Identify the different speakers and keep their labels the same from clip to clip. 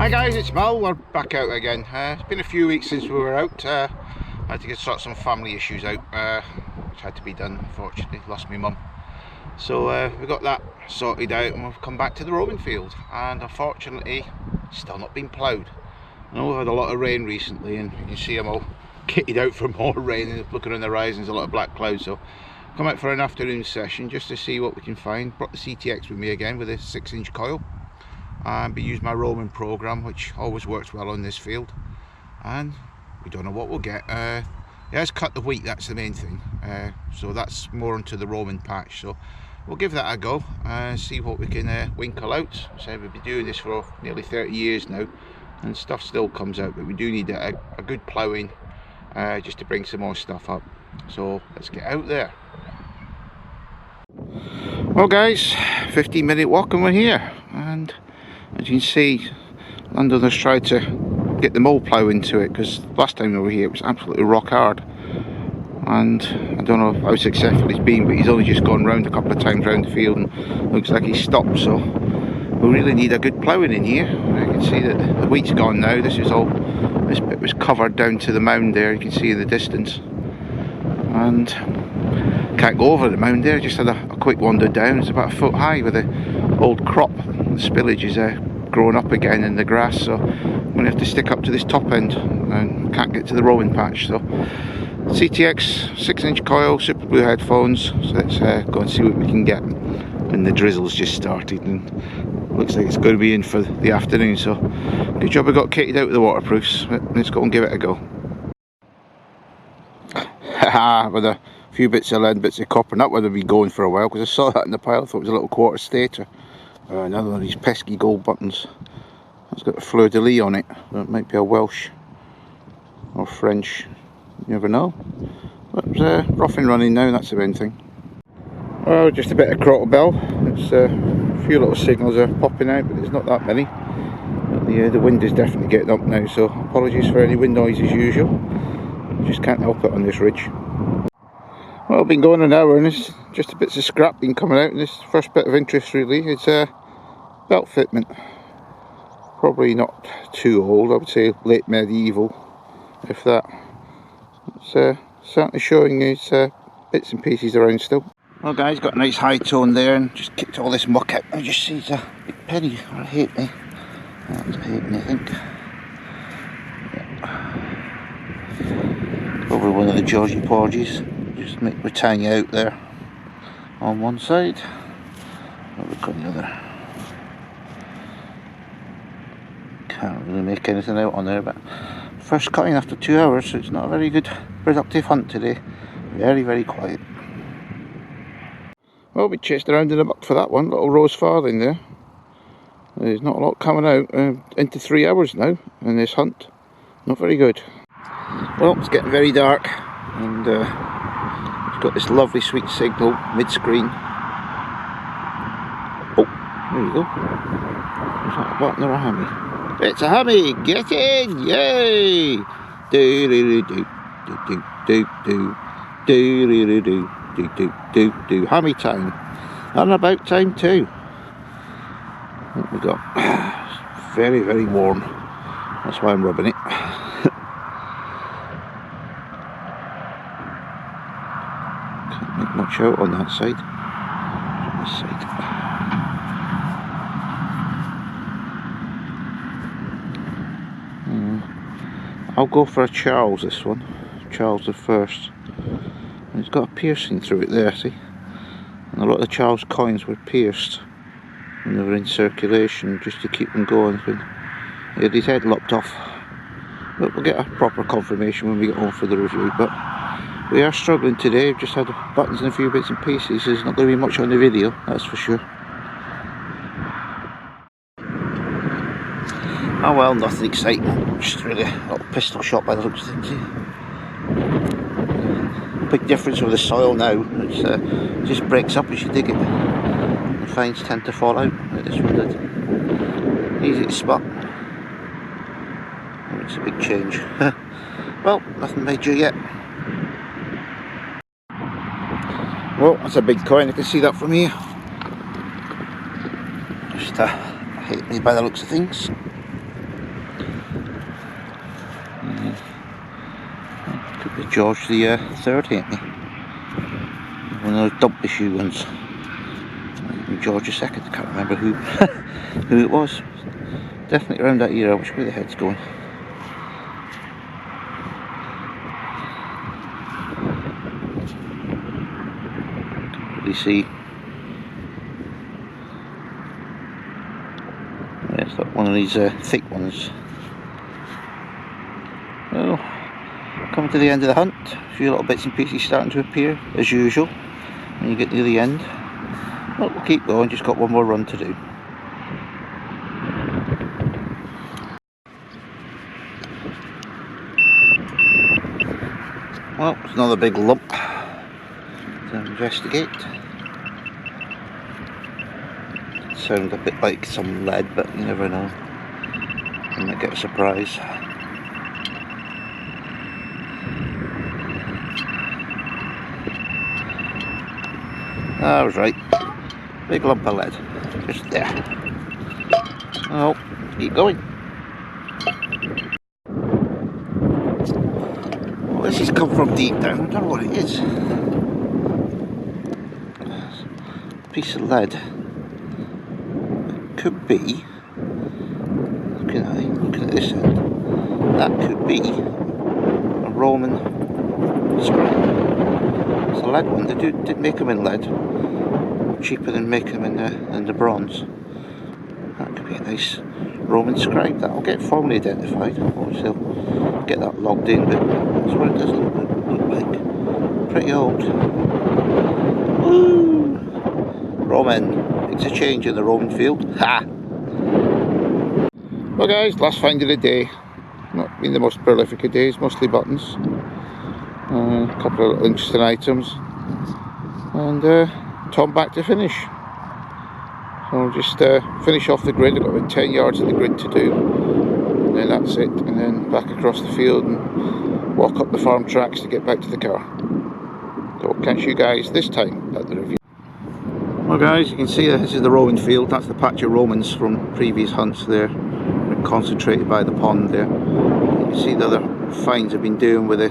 Speaker 1: Hi guys, it's Mel. We're back out again. It's been a few weeks since we were out. I had to sort some family issues out, which had to be done. Unfortunately, lost my mum. So we got that sorted out, and we've come back to the roaming field. And unfortunately, still not been ploughed. I know we've had a lot of rain recently, and you can see I'm all kitted out for more rain. And looking on the horizon, there's a lot of black clouds. So come out for an afternoon session just to see what we can find. Brought the CTX with me again with a 6-inch coil. And we use my roaming program, which always works well on this field, and we don't know what we'll get. It has cut the wheat, that's the main thing, so that's more onto the roaming patch, so we'll give that a go and see what we can winkle out. So we've been doing this for nearly 30 years now and stuff still comes out, but we do need a good ploughing just to bring some more stuff up. So let's get out there. Well guys, 15-minute walk and we're here, and as you can see, Londoners tried to get the mole plough into it, because last time we were here it was absolutely rock hard, and I don't know how successful he's been, but he's only just gone round a couple of times round the field and looks like he's stopped. So we really need a good ploughing in here. You can see that the wheat's gone now. This bit was covered down to the mound there, you can see in the distance, and can't go over the mound there. Just had a quick wander down. It's about a foot high with the old crop. The spillage is growing up again in the grass, so I'm going to have to stick up to this top end and can't get to the roaming patch. So CTX 6-inch coil, super blue headphones. So let's go and see what we can get. And the drizzle's just started and looks like it's going to be in for the afternoon, so good job we got kitted out with the waterproofs. Let's go and give it a go. Haha, with a few bits of lead, bits of copper, and that would have been going for a while, because I saw that in the pile. I thought it was a little quarter stator. Another one of these pesky gold buttons. It's got a fleur de lis on it. So it might be a Welsh or French, you never know. But it's rough and running now, that's the main thing. Well, just a bit of crottle bell. It's a few little signals are popping out, but there's not that many. But the wind is definitely getting up now, so apologies for any wind noise as usual. Just can't help it on this ridge. Well, I've been going an hour and there's just a bits of scrap been coming out, and this first bit of interest really is belt fitment. Probably not too old, I would say late medieval, if that. It's certainly showing its bits and pieces around still. Well guys, got a nice high tone there and just kicked all this muck out. I just see it's a big penny or a halfpenny. That's a halfpenny, I think. Yeah. Probably one of the Georgie Porgies. Just make the tang out there on one side, and look on the other. Can't really make anything out on there, but first cutting after 2 hours, so it's not a very good productive hunt today. Very, very quiet. Well, we chased around in the muck for that one, little rose farthing there. There's not a lot coming out, into 3 hours now in this hunt. Not very good. Well, it's getting very dark, and got this lovely sweet signal mid-screen. Oh, there you go. Is that a button or a Hammie? It's a Hammie! Get in! Yay! Do do do do do do do do do do do do do. Hammie time, and about time too. What we got? Very, very warm. That's why I'm rubbing it. Not much out on that side. This side. I'll go for a Charles, this one. Charles the First. And it's got a piercing through it there, see? And a lot of the Charles coins were pierced when they were in circulation, just to keep them going. He had his head lopped off. But we'll get a proper confirmation when we get home for the review. But we are struggling today. We've just had buttons and a few bits and pieces. There's not going to be much on the video, that's for sure. Oh well, nothing exciting. Just really a little pistol shot by the looks of things here. Big difference with the soil now. It just breaks up as you dig it. The fines tend to fall out, like this one did. Easy to spot. It's a big change. Well, nothing major yet. Well, that's a big coin, I can see that from here. Just hit me by the looks of things. The George the Third hit me. One of those dump issue ones. George the Second, I can't remember who who it was. Definitely around that era. Which way the head's going? You see, yeah, it's like one of these thick ones. Well, coming to the end of the hunt. A few little bits and pieces starting to appear as usual when you get near the end. Well, we'll keep going. Just got one more run to do. Well, it's another big lump to investigate. Sounds a bit like some lead, but you never know. You might get a surprise. I was right. Big lump of lead. Just there. Oh, keep going. Well, this has come from deep down. I don't know what it is. A piece of lead. Could be, looking at this end, that could be a Roman scribe. It's a lead one. They did make them in lead, cheaper than make them in the bronze. That could be a nice Roman scribe. That'll get formally identified. Obviously, I'll get that logged in, but that's what it does look like. Pretty old. Woo! Roman. It's a change in the Roman field. Ha! Well guys, last find of the day. Not been the most prolific of days, mostly buttons. A couple of little interesting items. And Tom back to finish. So I'll just finish off the grid. I've got about 10 yards of the grid to do. And then that's it. And then back across the field and walk up the farm tracks to get back to the car. So I'll catch you guys this time at the review. Well guys, you can see this is the Roman field. That's the patch of Romans from previous hunts there, concentrated by the pond there. You can see the other finds I've been doing where the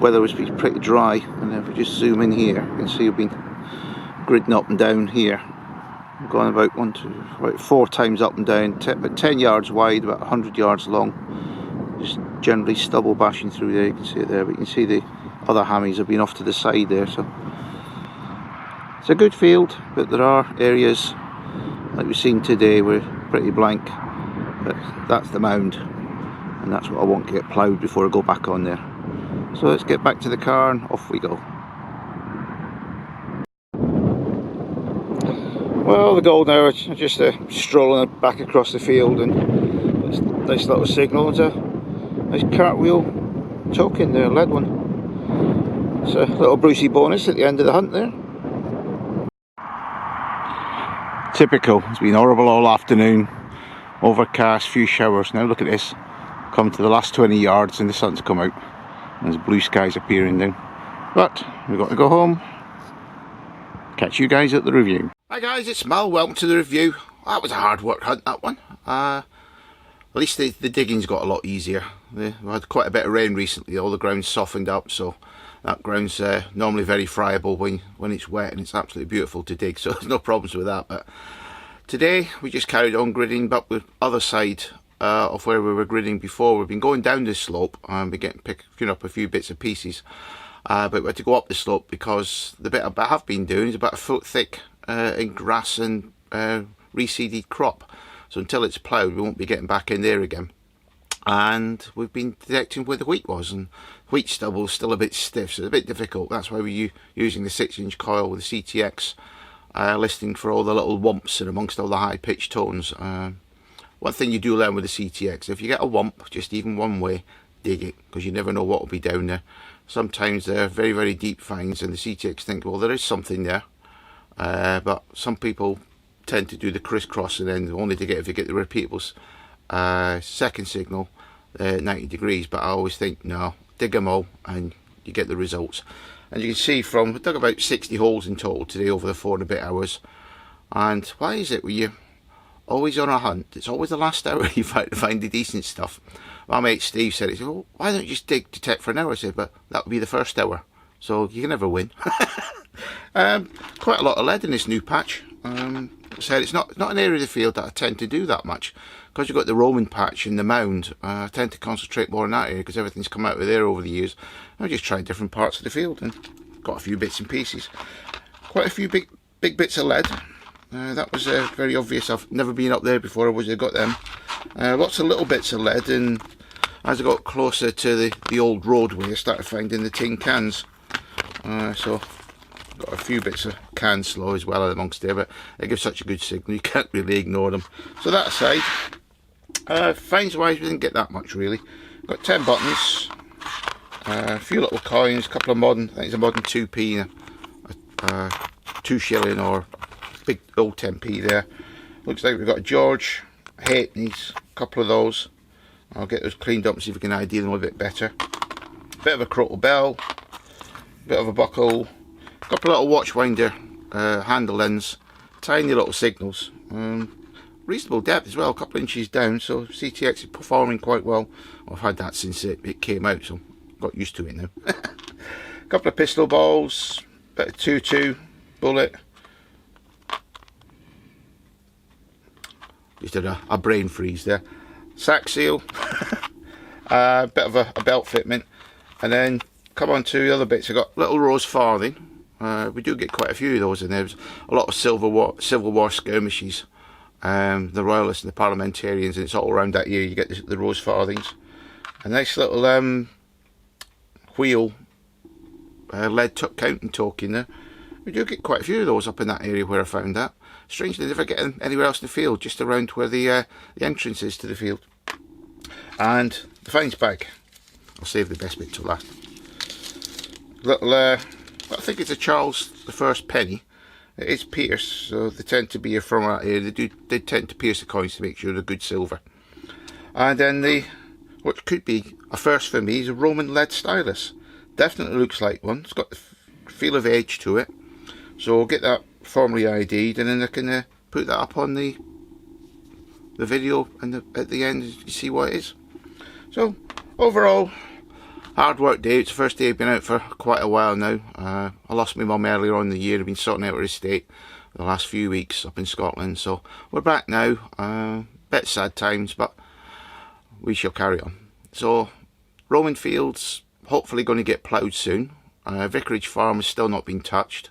Speaker 1: weather was pretty dry. And if we just zoom in here, you can see I've been gridding up and down here. I've gone about about 4 times up and down, about 10 yards wide, about 100 yards long. Just generally stubble bashing through there. You can see it there, but you can see the other hammies have been off to the side there. So it's a good field, but there are areas like we've seen today where pretty blank, but that's the mound and that's what I want to get ploughed before I go back on there. So let's get back to the car and off we go. Well, the goal now is just strolling back across the field, and it's a nice little signal. It's a nice cartwheel token there, lead one. It's a little Brucey bonus at the end of the hunt there. Typical. It's been horrible all afternoon, overcast, few showers. Now look at this, come to the last 20 yards and the sun's come out and there's blue skies appearing now, but we've got to go home. Catch you guys at the review. Hi guys, it's Mal. Welcome to the review. That was a hard work hunt, that one. At least the digging's got a lot easier. We had quite a bit of rain recently. All the ground's softened up, so that ground's normally very friable when it's wet, and it's absolutely beautiful to dig, so there's no problems with that. But today we just carried on gridding, but with other side of where we were gridding before. We've been going down this slope and we're picking up a few bits and pieces, but we had to go up the slope because the bit I have been doing is about 1 foot thick in grass and reseeded crop. So until it's ploughed, we won't be getting back in there again. And we've been detecting where the wheat was, and wheat stubble is still a bit stiff, so it's a bit difficult. That's why we're using the 6-inch coil with the CTX, listening for all the little whumps and amongst all the high pitched tones. One thing you do learn with the CTX, if you get a whump just even one way, dig it, because you never know what will be down there. Sometimes they're very, very deep finds, and the CTX think, well, there is something there, but some people tend to do the crisscross and then only to get, if you get the repeatables second signal 90 degrees. But I always think, no, dig them all and you get the results. And you can see from, we dug about 60 holes in total today over the 4 and a bit hours. And why is it when you always on a hunt, it's always the last hour you find the decent stuff? my mate Steve said, he said, well, why don't you just dig detect for an hour? I said, but that would be the first hour, so you can never win. Quite a lot of lead in this new patch. Said it's not an area of the field that I tend to do that much, because you've got the Roman patch and the mound. I tend to concentrate more on that area because everything's come out of there over the years. I just tried different parts of the field and got a few bits and pieces. Quite a few big bits of lead. That was very obvious. I've never been up there before. I would have got them. Lots of little bits of lead, and as I got closer to the old roadway, I started finding the tin cans. So got a few bits of can slow as well amongst there, but they give such a good signal you can't really ignore them. So that aside, fines wise we didn't get that much really. Got 10 buttons, a few little coins, a couple of modern, I think it's a modern 2p, a 2 shilling or big old 10p there. Looks like we've got a George, Halfpennies, a couple of those. I'll get those cleaned up and see if we can ID them a bit better. Bit of a crotal bell, bit of a buckle, a couple of little watch winder handle ends, tiny little signals, reasonable depth as well, a couple of inches down, so CTX is performing quite well. I've had that since it came out, so got used to it now. A couple of pistol balls, bit of 2.2 bullet. Just did a brain freeze there. Sack seal, bit of a belt fitment, and then come on to the other bits. I got little rose farthing. We do get quite a few of those in there. There's a lot of Civil War skirmishes, the Royalists and the Parliamentarians, and it's all around that year you get the rose farthings. A nice little wheel lead counting talk in there. We do get quite a few of those up in that area where I found that. Strangely, never get them anywhere else in the field, just around where the entrance is to the field. And the fines bag. I'll save the best bit till last. Little, I think it's a Charles I penny. It is pierced, so they tend to be from that area. They tend to pierce the coins to make sure they're good silver. And then what could be a first for me is a Roman lead stylus. Definitely looks like one. It's got the feel of age to it. So we'll get that formally ID'd, and then I can put that up on the video and at the end you see what it is. So overall, hard work day. It's the first day I've been out for quite a while now. I lost my mum earlier on in the year. I've been sorting out her estate the last few weeks up in Scotland, so we're back now. Bit sad times, but we shall carry on. So Roman fields hopefully going to get ploughed soon. Vicarage farm has still not been touched.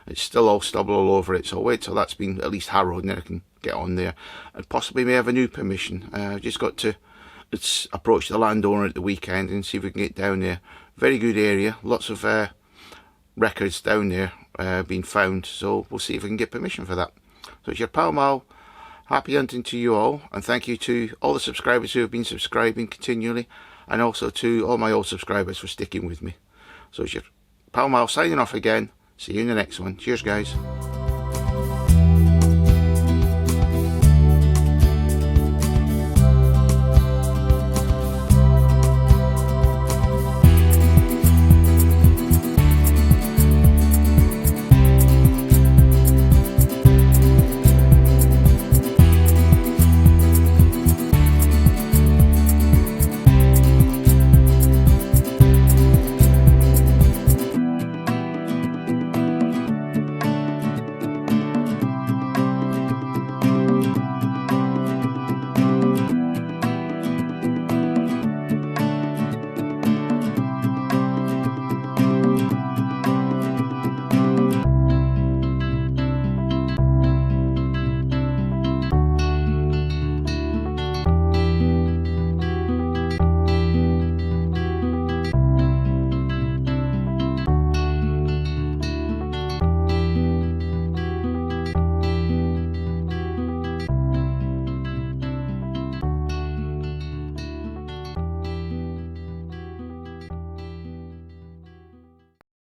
Speaker 1: It's still all stubble all over it, so I'll wait till that's been at least harrowed and then I can get on there. And possibly may have a new permission. I've just got to approach the landowner at the weekend and see if we can get down there. Very good area, lots of records down there being found, so we'll see if we can get permission for that. So it's your pal Mal. Happy hunting to you all, and thank you to all the subscribers who have been subscribing continually, and also to all my old subscribers for sticking with me. So it's your pal Mal signing off again. See you in the next one. Cheers guys.